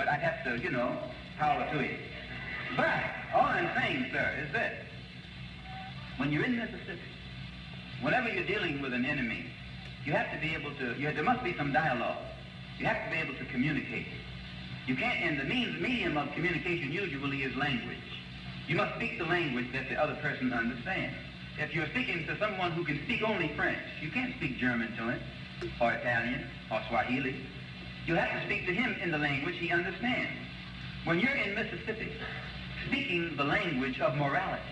But I have to, power to it. But all I'm saying, sir, is this. When you're in Mississippi, whenever you're dealing with an enemy, you have to be able to, there must be some dialogue. You have to be able to communicate. You can't, and the medium of communication usually is language. You must speak the language that the other person understands. If you're speaking to someone who can speak only French, you can't speak German to him, or Italian, or Swahili. You have to speak to him in the language he understands. When you're in Mississippi, speaking the language of morality,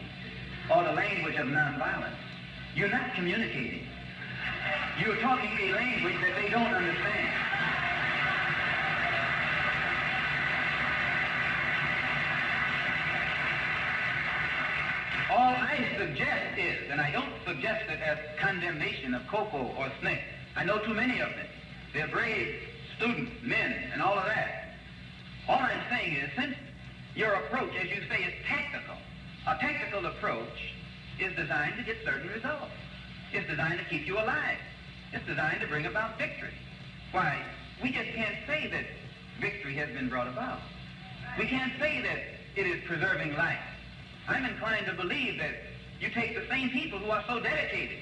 or the language of nonviolence, you're not communicating. You're talking a language that they don't understand. All I suggest is, and I don't suggest it as condemnation of Coco or Snake. I know too many of them. They're brave students, men, and all of that. All I'm saying is, since your approach, as you say, is tactical, a tactical approach is designed to get certain results. It's designed to keep you alive. It's designed to bring about victory. Why, we just can't say that victory has been brought about. We can't say that it is preserving life. I'm inclined to believe that you take the same people who are so dedicated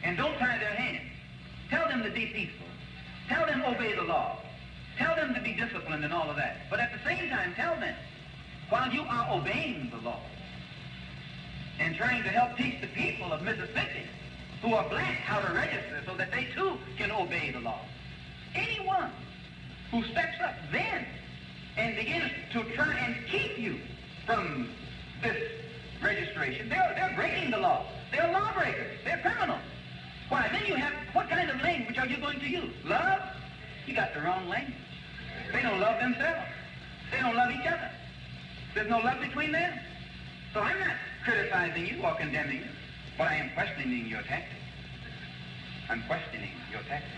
and don't tie their hands. Tell them to be peaceful. Tell them obey the law. Tell them to be disciplined and all of that. But at the same time, tell them, while you are obeying the law and trying to help teach the people of Mississippi who are black how to register so that they too can obey the law. Anyone who steps up then and begins to try and keep you from this registration, they're breaking the law. They're lawbreakers. They're criminals. Why, then you have, what kind of language are you going to use? Love? You got the wrong language. They don't love themselves. They don't love each other. There's no love between them. So I'm not criticizing you or condemning you, but I am questioning your tactics. I'm questioning your tactics.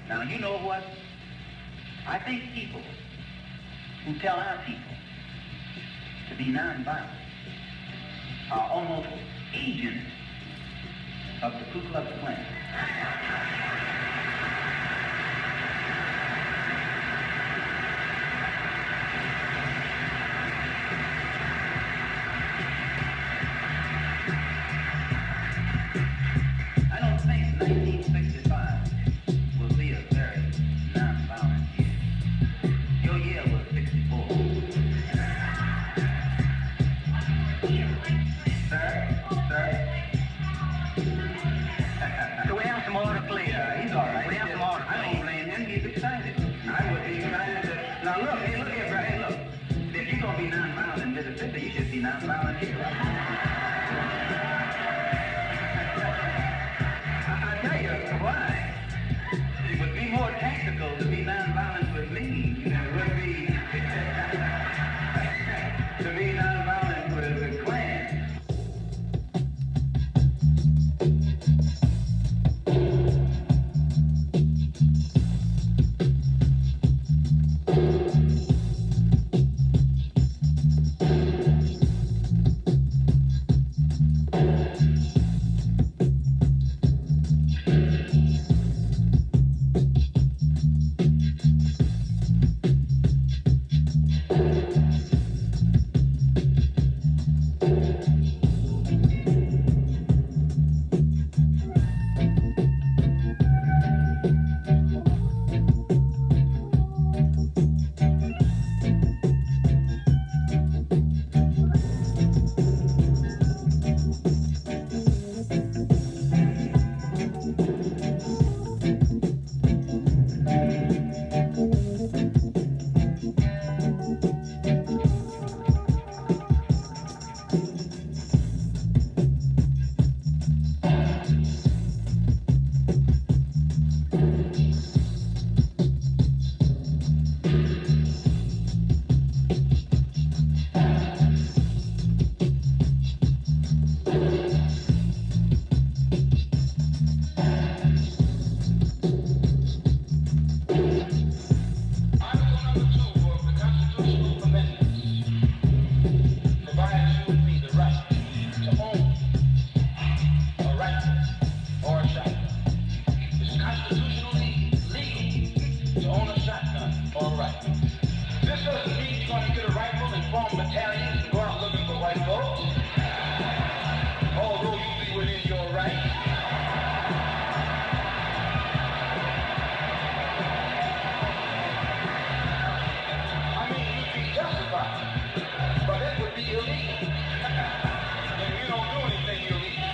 Now, you know what? I think people who tell our people to be nonviolent are almost agents of the Ku Klux Klan. I don't think 1965 will be a very nonviolent year. Your year was 64. Sir? So we have some order, please. He's all right. We have some order. I don't blame him. He's excited. I would be excited. Now look here, bro. Hey, look. If you're going to be nonviolent in Mississippi, you should be nonviolent here. I'll tell you why. It would be more tactical to be nonviolent with me than it would be to be nonviolent with the Klan. This doesn't mean you're going to get a rifle and form battalions and go out looking for white folks. Although you be within your rights. I mean, you'd be justified, but it would be illegal. And you don't do anything illegal.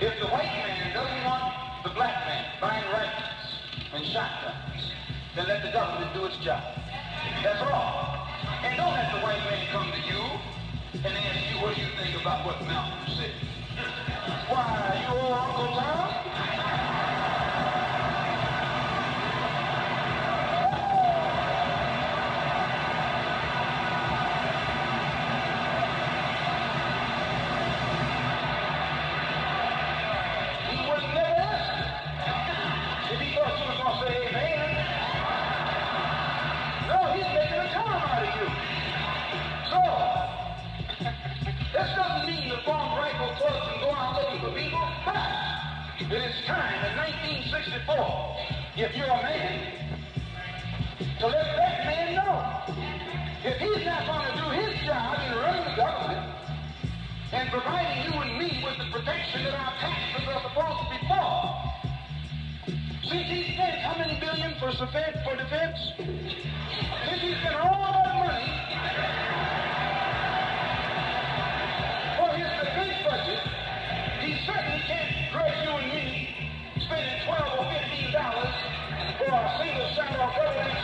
If the white man doesn't want the black man buying rifles and shotguns, then let the government do its job. That's all. And don't let the white man come to you and ask you what you think about what Malcolm said. Why, you old Uncle Tom? It is time in 1964, if you're a man, to let that man know. If he's not going to do his job in running the government and providing you and me with the protection that our taxes are supposed to be for. Since he spent how many billion for defense? Since he spent all that money for his defense budget, he certainly can't drag you and me spending $12 or $15 for a single shot of government.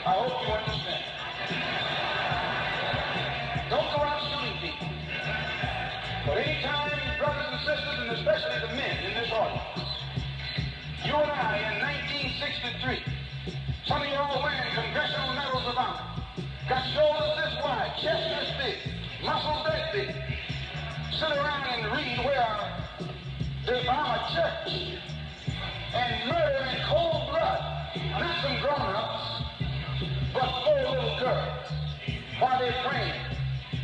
I hope you understand. Don't go out shooting people. But anytime, brothers and sisters, and especially the men in this audience, you and I in 1963, some of you all wearing Congressional Medals of Honor, got shoulders this wide, chest this big, muscles that big, sit around and read where there's a church and murder in cold blood, not some grown-ups, but 4 little girls, while they're praying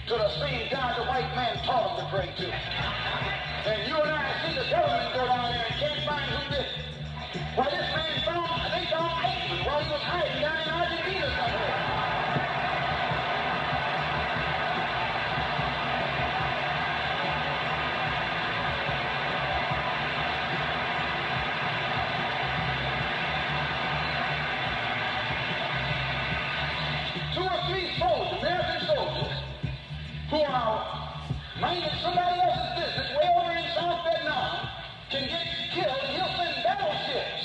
to the same God the white man taught them to pray to. And you and I see the government go down there and can't find who did it. Well, this man they found Eichmann while he was hiding down in Argentina somewhere. Two or three soldiers, American soldiers, who are minding somebody else's business way over in South Vietnam, can get killed and he'll send battleships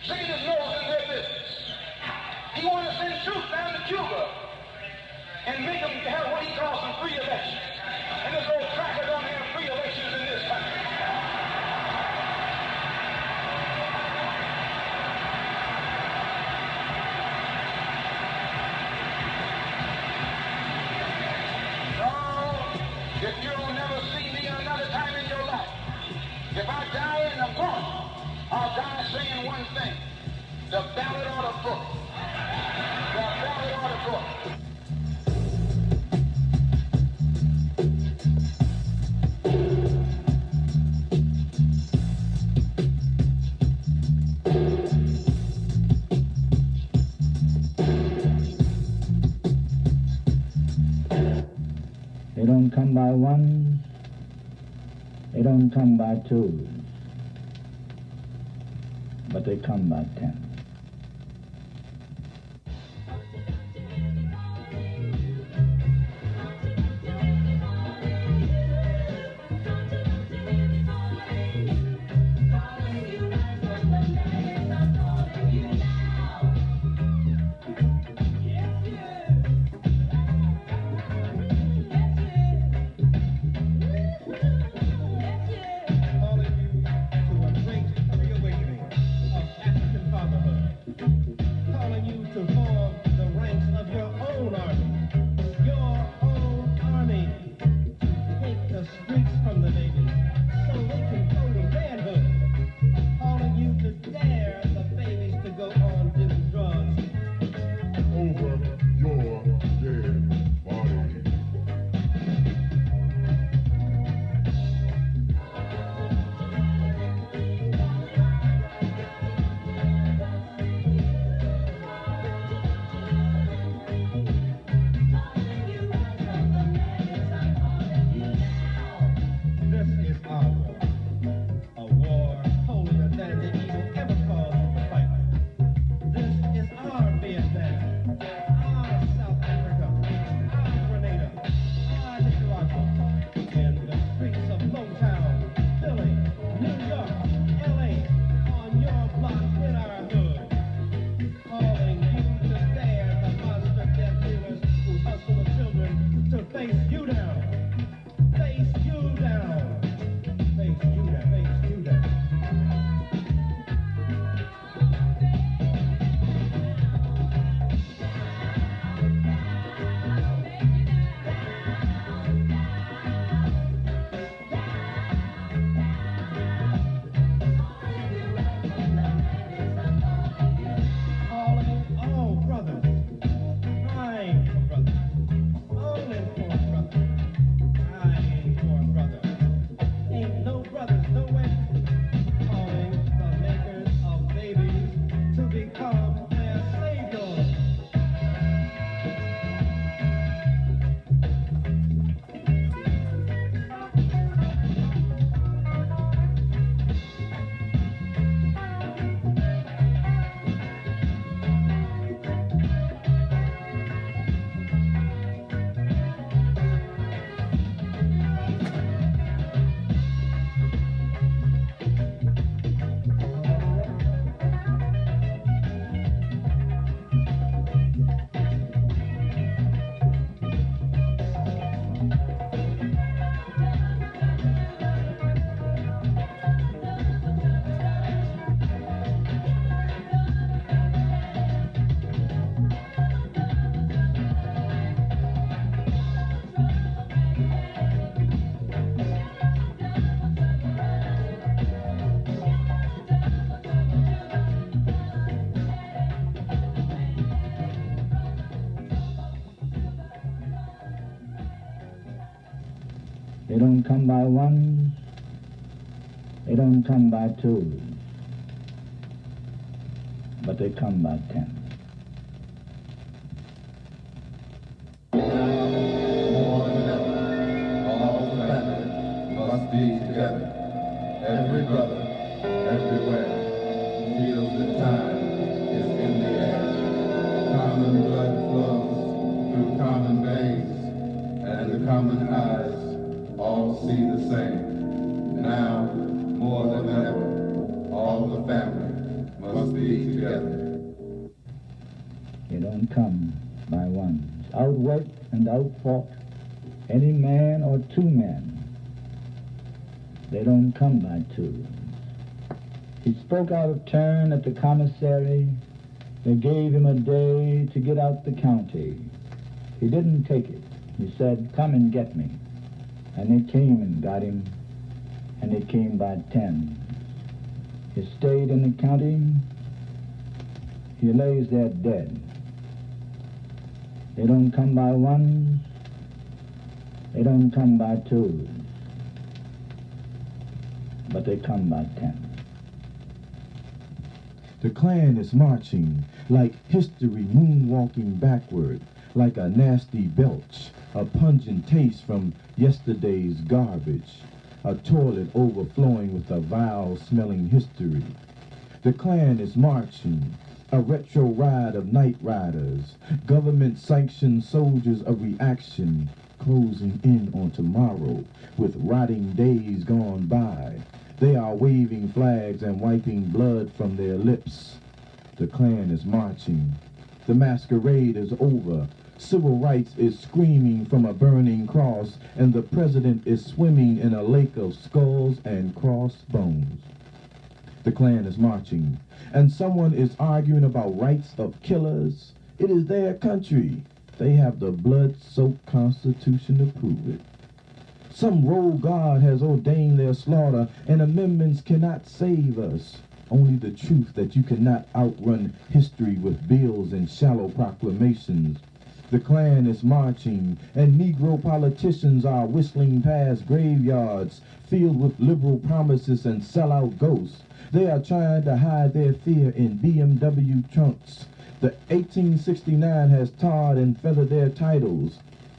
sticking his nose in their business. He wants to send troops down to Cuba and make them have what he calls some free elections. And this old cracker don't have free elections in this country. If you'll never see me another time in your life, if I die and I'm gone, I'll die saying one thing: the ballot or the book. The ballot or the book. They don't come by ones, they don't come by twos, but they come by tens. Father don't come by ones, they don't come by twos, but they come by 10. More than ever, all the family must be together. Every brother, everywhere, feels that time is in the air. Common blood flows through common veins, and the common eyes all see the same. Now, more than ever, all the family must be together. They don't come by ones, outworked and outfought, any man or two men. They don't come by twos. He spoke out of turn at the commissary. They gave him a day to get out the county. He didn't take it. He said, "Come and get me." And they came and got him, and they came by 10. He stayed in the county. He lays there dead. They don't come by ones, they don't come by twos, but they come by 10. The Klan is marching like history moonwalking backward, like a nasty belch, a pungent taste from yesterday's garbage, a toilet overflowing with a vile-smelling history. The Klan is marching, a retro ride of night riders, government-sanctioned soldiers of reaction, closing in on tomorrow with rotting days gone by. They are waving flags and wiping blood from their lips. The Klan is marching. The masquerade is over. Civil rights is screaming from a burning cross, and the president is swimming in a lake of skulls and crossbones. The Klan is marching, and someone is arguing about rights of killers. It is their country. They have the blood-soaked Constitution to prove it. Some rogue God has ordained their slaughter, and amendments cannot save us. Only the truth that you cannot outrun history with bills and shallow proclamations. The Klan is marching, and Negro politicians are whistling past graveyards filled with liberal promises and sellout ghosts. They are trying to hide their fear in BMW trunks. The 1869 has tarred and feathered their titles.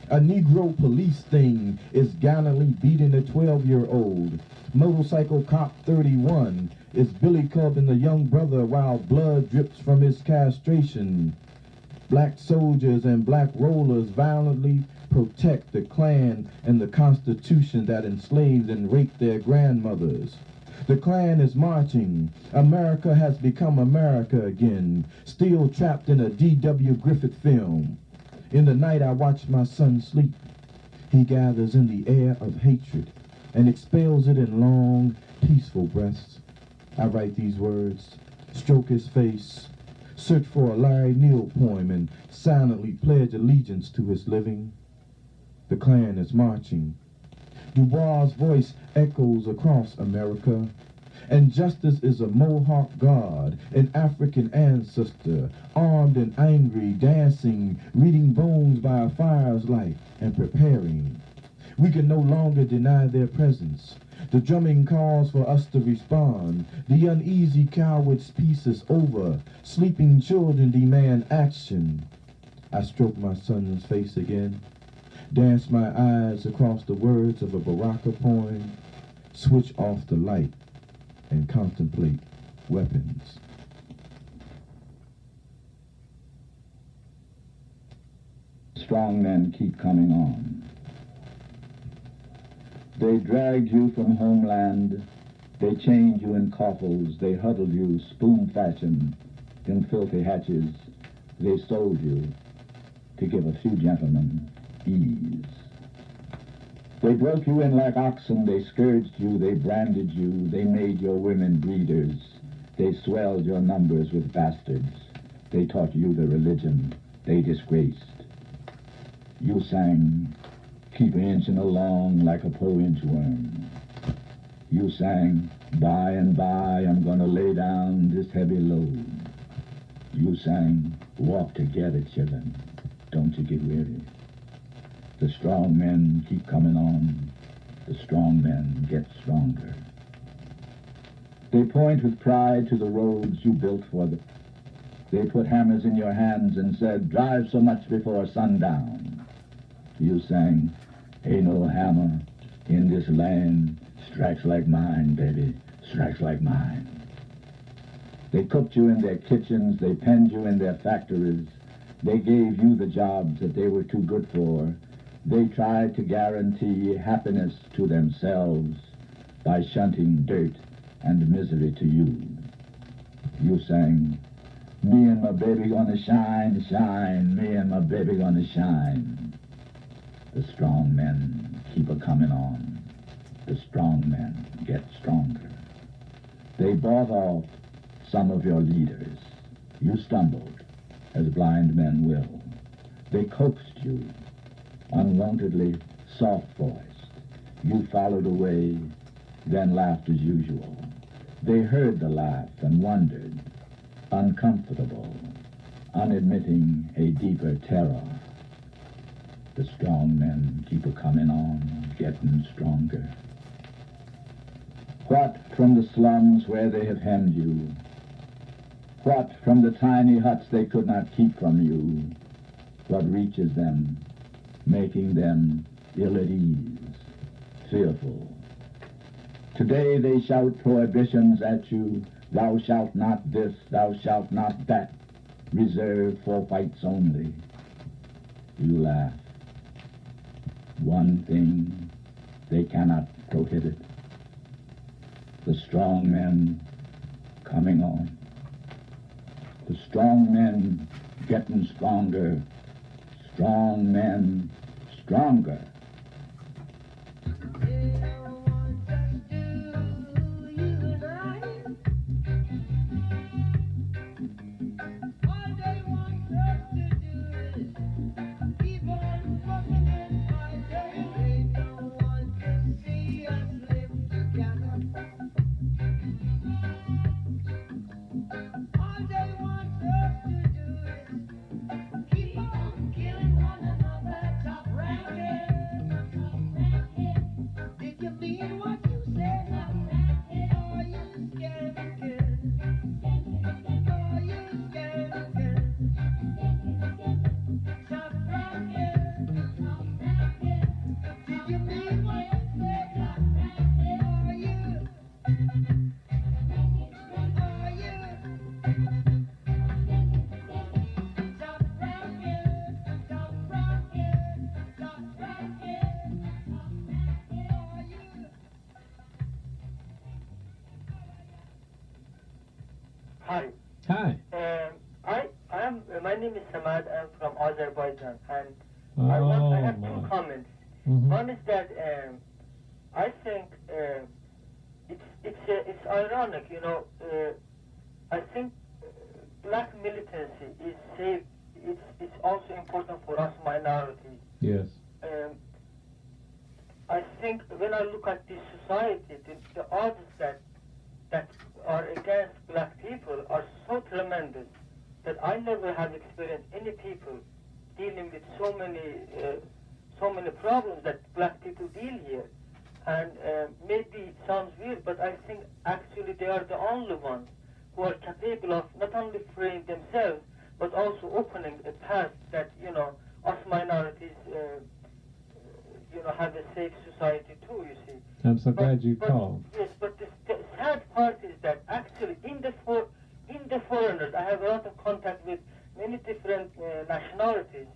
A Negro police thing is gallantly beating a 12-year-old. Motorcycle Cop 31 is billy clubbing the young brother while blood drips from his castration. Black soldiers and black rollers violently protect the Klan and the Constitution that enslaved and raped their grandmothers. The Klan is marching. America has become America again, still trapped in a D.W. Griffith film. In the night I watch my son sleep. He gathers in the air of hatred and expels it in long, peaceful breaths. I write these words, stroke his face, search for a Larry Neal poem, and silently pledge allegiance to his living. The Klan is marching. Du Bois' voice echoes across America, and justice is a Mohawk god, an African ancestor, armed and angry, dancing, reading bones by a fire's light, and preparing. We can no longer deny their presence. The drumming calls for us to respond. The uneasy coward's peace is over. Sleeping children demand action. I stroke my son's face again, dance my eyes across the words of a Baraka poem, switch off the light, and contemplate weapons. Strong men keep coming on. They dragged you from homeland. They chained you in coffles. They huddled you spoon fashion in filthy hatches. They sold you to give a few gentlemen ease. They broke you in like oxen. They scourged you. They branded you. They made your women breeders. They swelled your numbers with bastards. They taught you the religion they disgraced. You sang, "Keep inching along like a po-inchworm." You sang, "By and by I'm gonna lay down this heavy load." You sang, "Walk together, children, don't you get weary." The strong men keep coming on. The strong men get stronger. They point with pride to the roads you built for them. They put hammers in your hands and said, drive so much before sundown. You sang, ain't no hammer in this land strikes like mine, baby, strikes like mine. They cooked you in their kitchens, they penned you in their factories. They gave you the jobs that they were too good for. They tried to guarantee happiness to themselves by shunting dirt and misery to you. You sang, me and my baby gonna shine, shine, me and my baby gonna shine. The strong men keep a-coming on. The strong men get stronger. They bought off some of your leaders. You stumbled, as blind men will. They coaxed you, unwontedly soft-voiced. You followed away, then laughed as usual. They heard the laugh and wondered, uncomfortable, unadmitting a deeper terror. The strong men keep a-coming on, getting stronger. What from the slums where they have hemmed you? What from the tiny huts they could not keep from you? What reaches them, making them ill at ease, fearful? Today they shout prohibitions at you, thou shalt not this, thou shalt not that, reserved for whites only. You laugh. One thing they cannot prohibit. The strong men coming on. The strong men getting stronger. Strong men stronger. Hi. Hi. My name is Samad. I'm from Azerbaijan, and Oh, I have my. two comments. Mhm. One is that I think it's ironic, you know. I think black militancy is safe. It's also important for us minorities. Yes. I think when I look at this society, the odds that are against black people are so tremendous that I never have experienced any people dealing with so many problems that black people deal here. And maybe it sounds weird, but I think actually they are the only ones who are capable of not only freeing themselves, but also opening a path that, you know, us minorities, have a safe society too, you see. I'm so glad you called. Yes, but the sad part is that actually in the foreigners, I have a lot of contact with many different nationalities.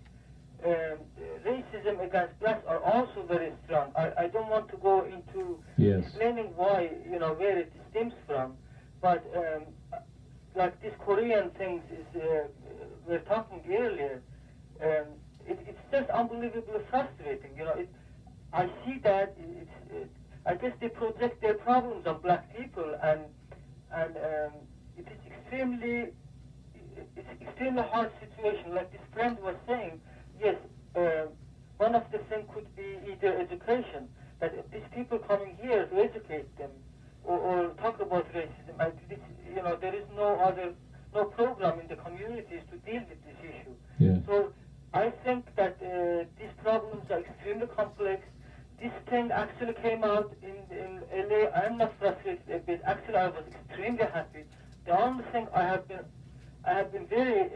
Racism against blacks are also very strong. I don't want to go into Yes. explaining why, where it stems from, but like this Korean things is we're talking earlier. It's just unbelievably frustrating. I see that I guess they project their problems on black people, and it is extremely hard situation. Like this friend was saying, yes, one of the things could be either education, that these people coming here to educate them or talk about racism. And there is no program in the communities to deal with this issue. Yes. So I think that these problems are extremely complex. this thing actually came out in LA. I'm not frustrated a bit. Actually, I was extremely happy. The only thing I have been very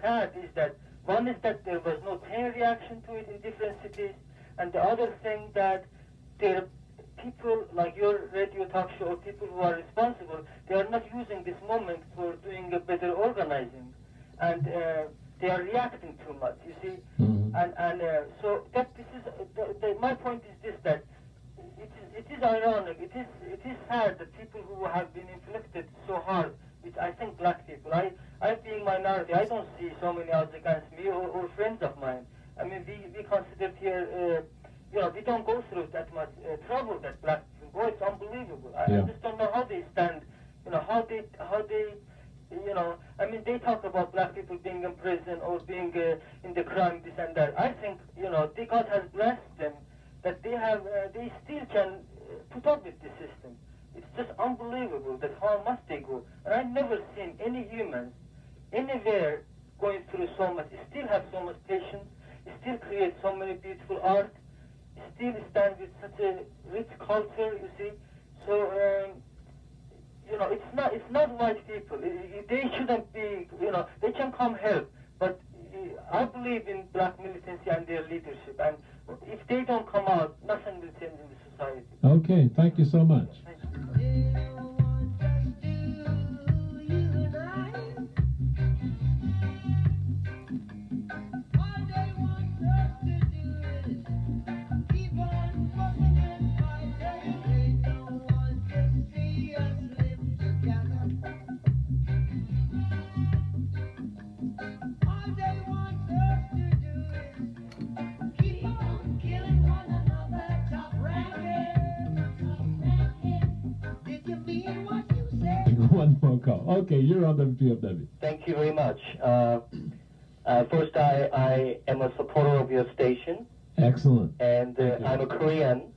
sad is that one is that there was no chain reaction to it in different cities, and the other thing that there are people like your radio talk show, or people who are responsible, they are not using this moment for doing a better organizing, and they are reacting too much. You see, so that this is my point is this, that it is ironic. It is sad that people who have been inflicted so hard, which I think black people. I being minority, I don't see so many odds against me or friends of mine. I mean, we consider here, we don't go through that much trouble that black people go. It's unbelievable. I just don't know how they stand. How they. I mean, they talk about black people being in prison or being in the crime, this and that. I think, God has blessed them that they still can put up with the system. It's just unbelievable that how much they go. And I've never seen any humans anywhere going through so much. It still have so much patience. It still creates so many beautiful art. It still stands with such a rich culture, you see. So, it's not white people. They shouldn't be, they can come help. But I believe in black militancy and their leadership. And if they don't come out, nothing will change in the society. Okay, thank you so much. Thank you. One phone call. Okay, you're on WPFW. Thank you very much. First, I am a supporter of your station. Excellent. And I'm a Korean.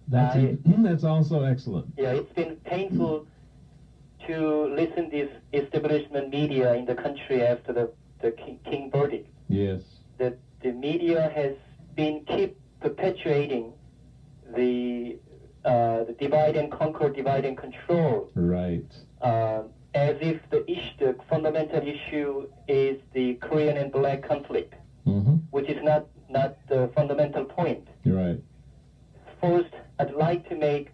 That's also excellent. Yeah, it's been painful to listen to this establishment media in the country after the King verdict. Yes. That the media has been keep perpetuating the divide and conquer, divide and control. Right. As if the fundamental issue is the Korean and black conflict, which is not the fundamental point. Right. First, I'd like to make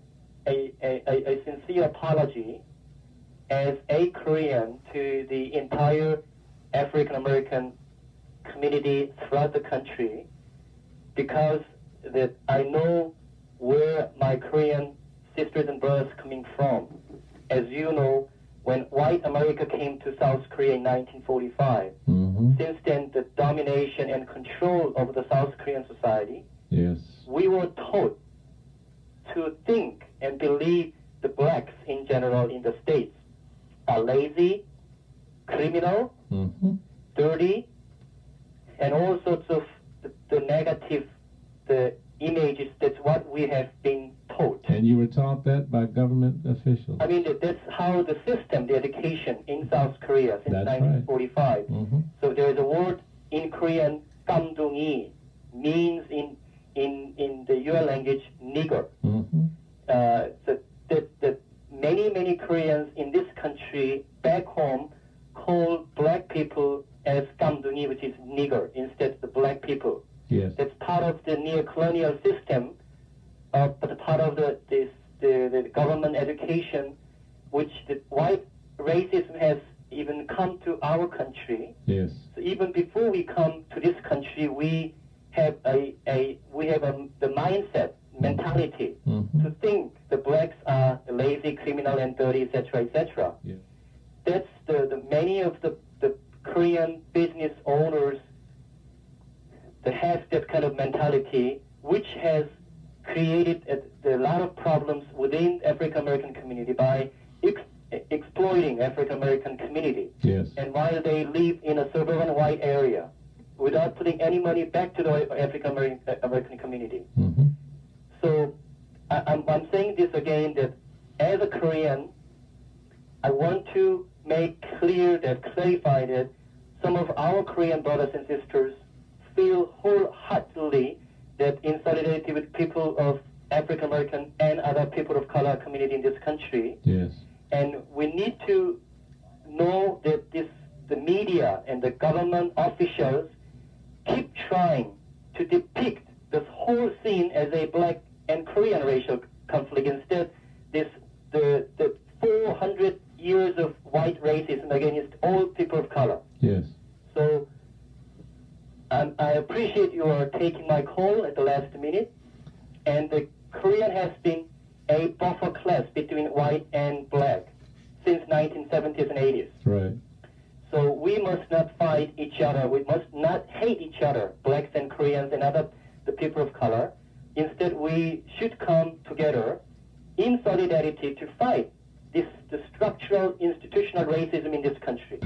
a sincere apology as a Korean to the entire African American community throughout the country, because that I know where my Korean sisters and brothers coming from. As you know, when white America came to South Korea in 1945, since then the domination and control of the South Korean society, yes, we were taught to think and believe the blacks in general in the States are lazy, criminal, dirty, and all sorts of the negative images. That's what we have been taught. And you were taught that by government officials? I mean, that's how the system, the education in South Korea since 1945. Right. So there is a word in Korean, kamdungi, means in the Yuan language, nigger. So that many Koreans in this country back home call black people as kamdungi, which is nigger, instead of the black people. Yes. That's part of the neo-colonial system, but part of the government education, which the white racism has even come to our country. Yes. So even before we come to this country, we have the mindset, mentality to think the blacks are lazy, criminal, and dirty, etc., etc. Yeah. That's the many of the Korean business owners that have that kind of mentality, which has created a lot of problems within African American community by exploiting African American community. Yes. And while they live in a suburban white area, without putting any money back to the African American community. So I'm saying this again, that as a Korean, I want to make clear clarify that some of our Korean brothers and sisters feel wholeheartedly that in solidarity with people of African American and other people of color community in this country. Yes. And we need to know that the media and the government officials keep trying to depict this whole scene as a black and Korean racial conflict. Instead, the 400 years of white racism against all people of color. Yes. So I appreciate you are taking my call at the last minute. And the Korean has been a buffer class between white and black since 1970s and 80s. Right. So we must not fight each other. We must not hate each other, blacks and Koreans and the people of color. Instead, we should come together in solidarity to fight the structural, institutional racism in this country.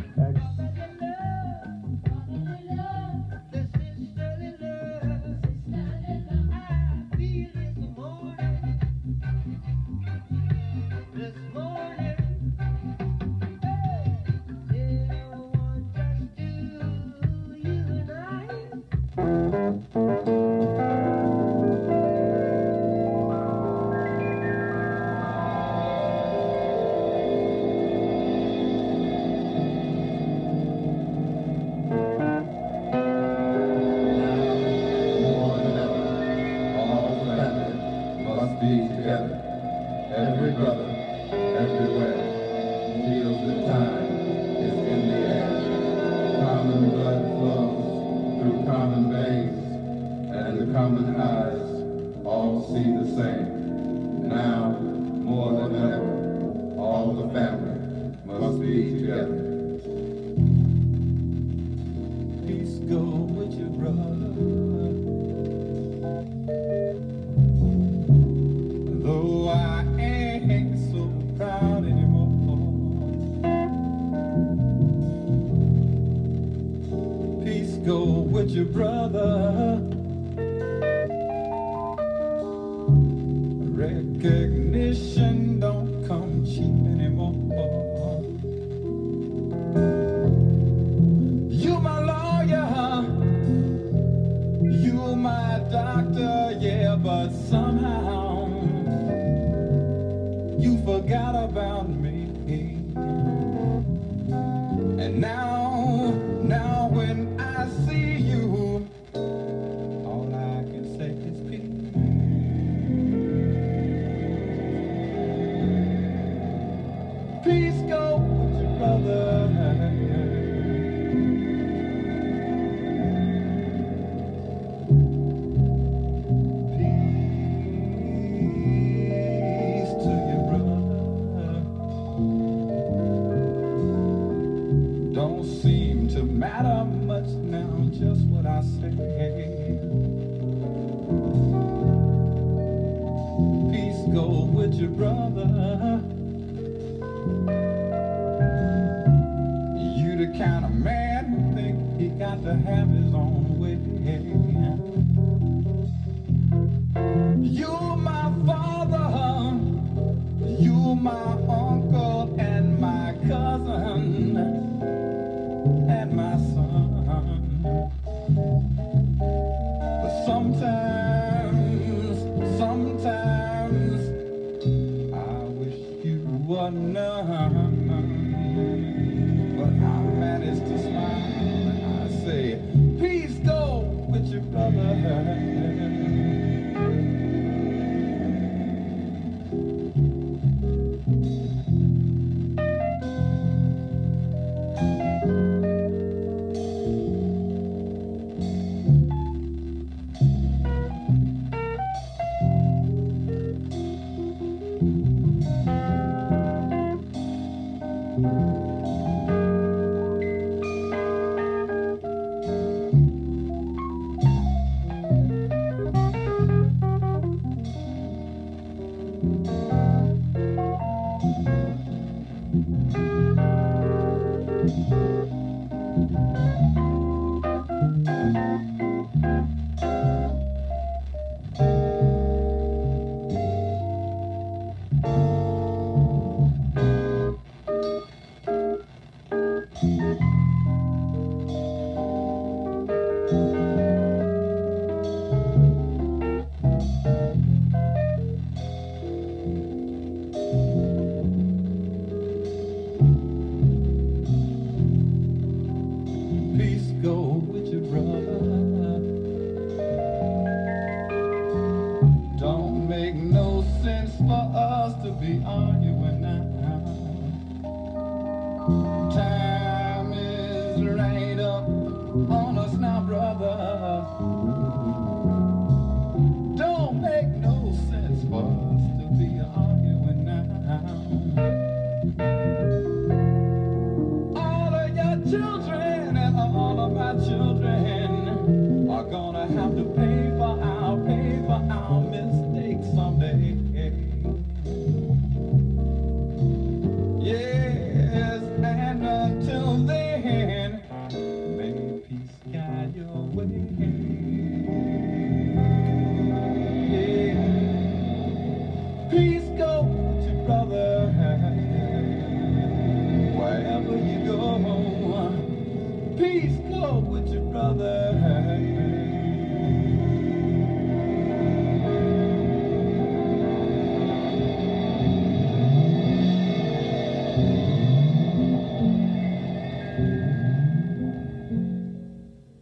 road with your brother.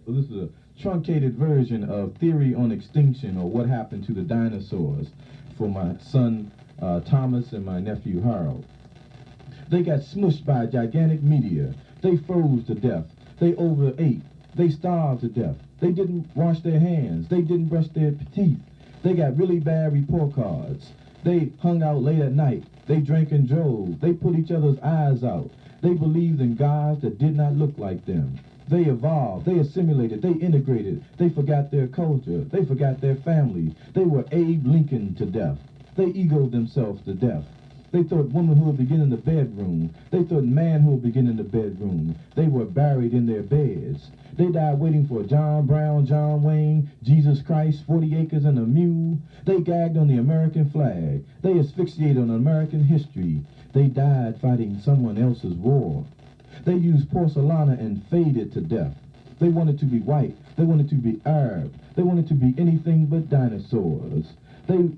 This is a truncated version of Theory on Extinction, or What Happened to the Dinosaurs, for my son Thomas and my nephew Harold. They got smushed by a gigantic meteor. They froze to death. They overate. They starved to death. They didn't wash their hands. They didn't brush their teeth. They got really bad report cards. They hung out late at night. They drank and drove. They put each other's eyes out. They believed in gods that did not look like them. They evolved, they assimilated, they integrated, they forgot their culture, they forgot their family. They were Abe Lincoln to death. They egoed themselves to death. They thought womanhood began in the bedroom. They thought manhood began in the bedroom. They were buried in their beds. They died waiting for John Brown, John Wayne, Jesus Christ, 40 acres and a mule. They gagged on the American flag. They asphyxiated on American history. They died fighting someone else's war. They used porcelana and faded to death. They wanted to be white. They wanted to be Arab. They wanted to be anything but dinosaurs. They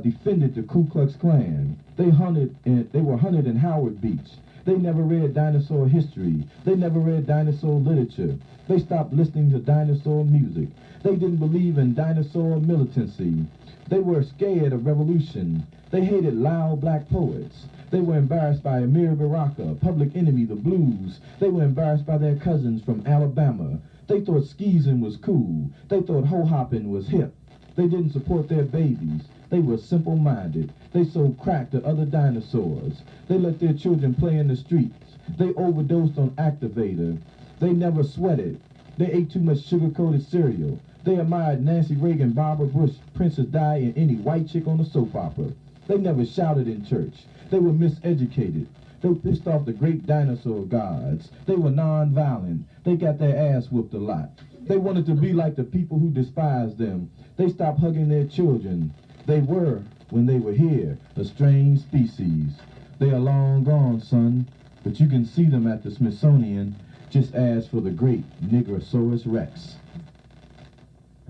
defended the Ku Klux Klan. They were hunted in Howard Beach. They never read dinosaur history. They never read dinosaur literature. They stopped listening to dinosaur music. They didn't believe in dinosaur militancy. They were scared of revolution. They hated loud black poets. They were embarrassed by Amir Baraka, Public Enemy, the Blues. They were embarrassed by their cousins from Alabama. They thought skeezing was cool. They thought ho-hopping was hip. They didn't support their babies. They were simple-minded. They sold crack to other dinosaurs. They let their children play in the streets. They overdosed on Activator. They never sweated. They ate too much sugar-coated cereal. They admired Nancy Reagan, Barbara Bush, Princess Di, and any white chick on a soap opera. They never shouted in church. They were miseducated. They pissed off the great dinosaur gods. They were non-violent. They got their ass whooped a lot. They wanted to be like the people who despised them. They stopped hugging their children. They were, when they were here, a strange species. They are long gone, son, but you can see them at the Smithsonian. Just ask for the great Negrosaurus Rex.